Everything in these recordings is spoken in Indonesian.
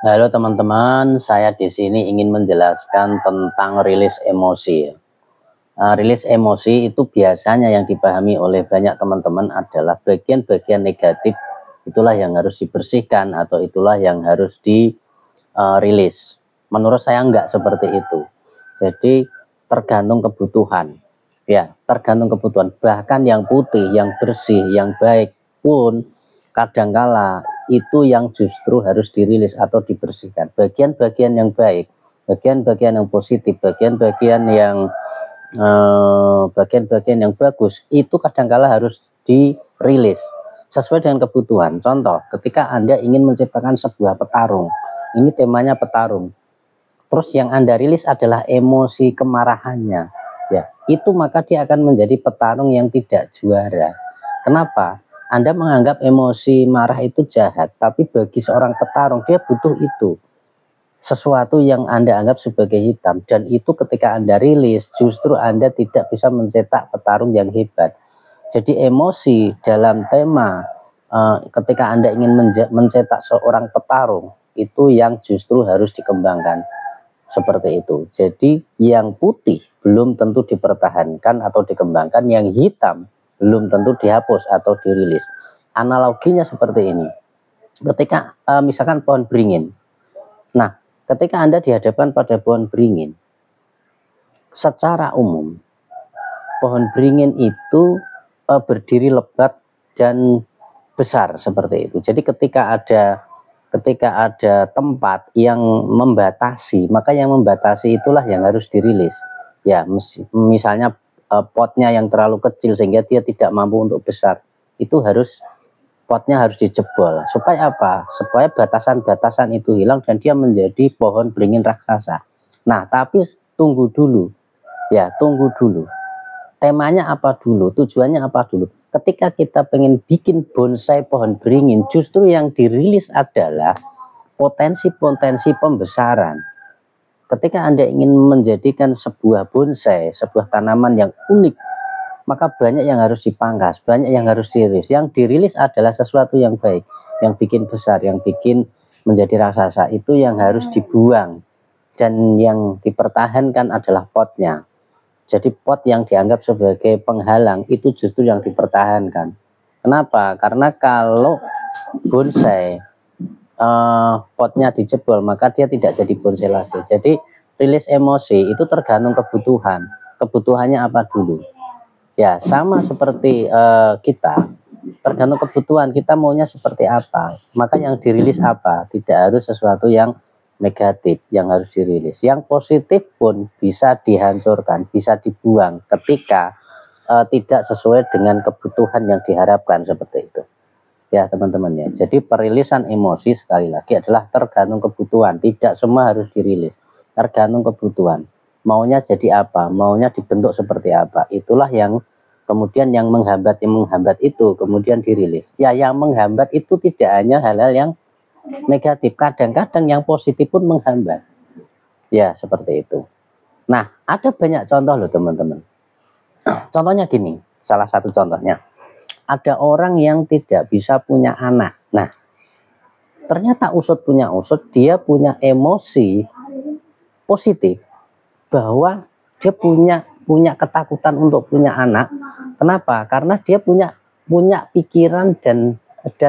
Halo teman-teman, saya di sini ingin menjelaskan tentang rilis emosi. Rilis emosi itu biasanya yang dipahami oleh banyak teman-teman adalah bagian-bagian negatif, itulah yang harus dibersihkan atau itulah yang harus dirilis. Menurut saya enggak seperti itu. Jadi tergantung kebutuhan. Ya, tergantung kebutuhan. Bahkan yang putih, yang bersih, yang baik pun kadangkala itu yang justru harus dirilis atau dibersihkan. Bagian-bagian yang baik, bagian-bagian yang positif, bagian-bagian yang bagus itu kadangkala harus dirilis sesuai dengan kebutuhan. Contoh, ketika Anda ingin menciptakan sebuah petarung, ini temanya petarung, terus yang Anda rilis adalah emosi kemarahannya, ya itu maka dia akan menjadi petarung yang tidak juara. Kenapa? Anda menganggap emosi marah itu jahat, tapi bagi seorang petarung dia butuh itu, sesuatu yang Anda anggap sebagai hitam, dan itu ketika Anda rilis justru Anda tidak bisa mencetak petarung yang hebat. Jadi emosi dalam tema ketika Anda ingin mencetak seorang petarung itu yang justru harus dikembangkan seperti itu. Jadi yang putih belum tentu dipertahankan atau dikembangkan, yang hitam belum tentu dihapus atau dirilis. Analoginya seperti ini. Ketika misalkan pohon beringin. Nah, ketika Anda dihadapkan pada pohon beringin, secara umum pohon beringin itu berdiri lebat dan besar seperti itu. Jadi ketika ada tempat yang membatasi, maka yang membatasi itulah yang harus dirilis. Ya, misalnya potnya yang terlalu kecil sehingga dia tidak mampu untuk besar, itu potnya harus dijebol. Supaya apa? Supaya batasan-batasan itu hilang dan dia menjadi pohon beringin raksasa. Nah, tapi tunggu dulu. Ya, tunggu dulu. Temanya apa dulu? Tujuannya apa dulu? Ketika kita pengen bikin bonsai pohon beringin, justru yang dirilis adalah potensi-potensi pembesaran. Ketika Anda ingin menjadikan sebuah bonsai, sebuah tanaman yang unik, maka banyak yang harus dipangkas, banyak yang harus dirilis. Yang dirilis adalah sesuatu yang baik, yang bikin besar, yang bikin menjadi raksasa, itu yang harus dibuang. Dan yang dipertahankan adalah potnya. Jadi pot yang dianggap sebagai penghalang itu justru yang dipertahankan. Kenapa? Karena kalau bonsai potnya dijebol, maka dia tidak jadi bonsai lagi. Jadi rilis emosi itu tergantung kebutuhan. Kebutuhannya apa dulu? Ya sama seperti kita, tergantung kebutuhan kita maunya seperti apa. Maka yang dirilis apa? Tidak harus sesuatu yang negatif yang harus dirilis. Yang positif pun bisa dihancurkan, bisa dibuang ketika tidak sesuai dengan kebutuhan yang diharapkan seperti itu. Ya teman-teman ya. Jadi perilisan emosi sekali lagi adalah tergantung kebutuhan. Tidak semua harus dirilis. Tergantung kebutuhan. Maunya jadi apa? Maunya dibentuk seperti apa? Itulah yang kemudian yang menghambat itu kemudian dirilis. Ya yang menghambat itu tidak hanya hal-hal yang negatif. Kadang-kadang yang positif pun menghambat. Ya seperti itu. Nah ada banyak contoh loh teman-teman. Contohnya gini. Salah satu contohnya. Ada orang yang tidak bisa punya anak. Nah, ternyata usut punya usut, dia punya emosi positif bahwa dia punya ketakutan untuk punya anak. Kenapa? Karena dia punya pikiran dan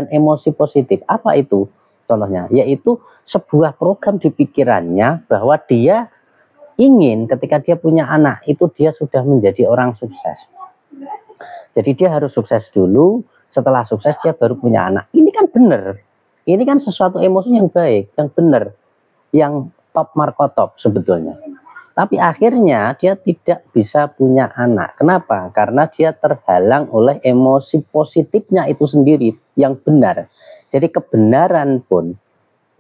emosi positif. Apa itu? Contohnya, yaitu sebuah program di pikirannya bahwa dia ingin ketika dia punya anak itu dia sudah menjadi orang sukses. Jadi dia harus sukses dulu, setelah sukses dia baru punya anak. Ini kan benar. Ini kan sesuatu emosi yang baik, yang benar, yang top markotop sebetulnya. Tapi akhirnya dia tidak bisa punya anak. Kenapa? Karena dia terhalang oleh emosi positifnya itu sendiri yang benar. Jadi kebenaran pun,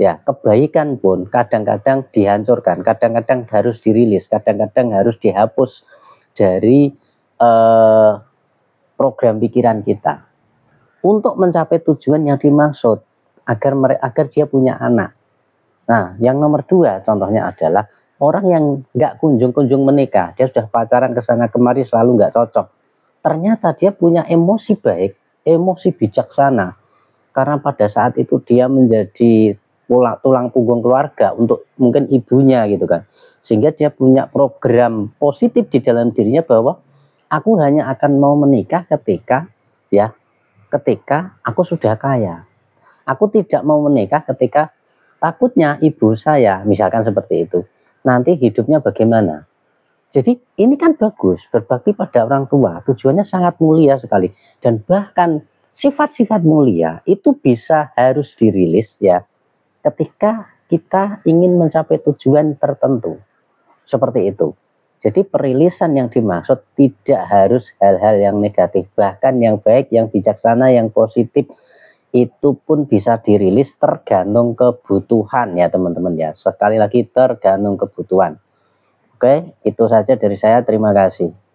ya kebaikan pun kadang-kadang dihancurkan, kadang-kadang harus dirilis, kadang-kadang harus dihapus dari program pikiran kita untuk mencapai tujuan yang dimaksud agar dia punya anak. Nah, yang nomor 2 contohnya adalah orang yang nggak kunjung-kunjung menikah, dia sudah pacaran ke sana kemari selalu nggak cocok. Ternyata dia punya emosi baik, emosi bijaksana, karena pada saat itu dia menjadi tulang punggung keluarga untuk mungkin ibunya gitu kan, sehingga dia punya program positif di dalam dirinya bahwa aku hanya akan mau menikah ketika aku sudah kaya. Aku tidak mau menikah ketika takutnya ibu saya, misalkan seperti itu, nanti hidupnya bagaimana. Jadi ini kan bagus, berbakti pada orang tua, tujuannya sangat mulia sekali. Dan bahkan sifat-sifat mulia itu bisa harus dirilis ya ketika kita ingin mencapai tujuan tertentu. Seperti itu. Jadi perilisan yang dimaksud tidak harus hal-hal yang negatif, bahkan yang baik, yang bijaksana, yang positif itu pun bisa dirilis tergantung kebutuhan ya teman-teman ya. Sekali lagi tergantung kebutuhan. Oke, itu saja dari saya. Terima kasih.